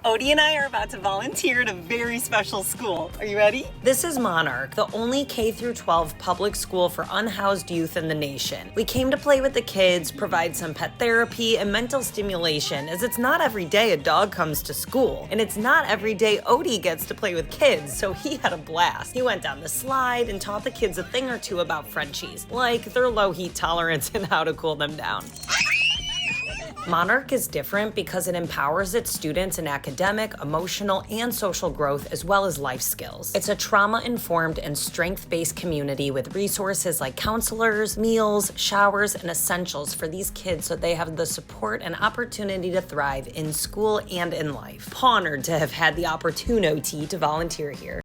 Odie and I are about to volunteer at a very special school. Are you ready? This is Monarch, the only K-12 public school for unhoused youth in the nation. We came to play with the kids, provide some pet therapy and mental stimulation, as it's not every day a dog comes to school. And it's not every day Odie gets to play with kids, so he had a blast. He went down the slide and taught the kids a thing or two about Frenchies, like their low heat tolerance and how to cool them down. Monarch is different because it empowers its students in academic, emotional, and social growth, as well as life skills. It's a trauma-informed and strength-based community with resources like counselors, meals, showers, and essentials for these kids so they have the support and opportunity to thrive in school and in life. Honored to have had the opportunity to volunteer here.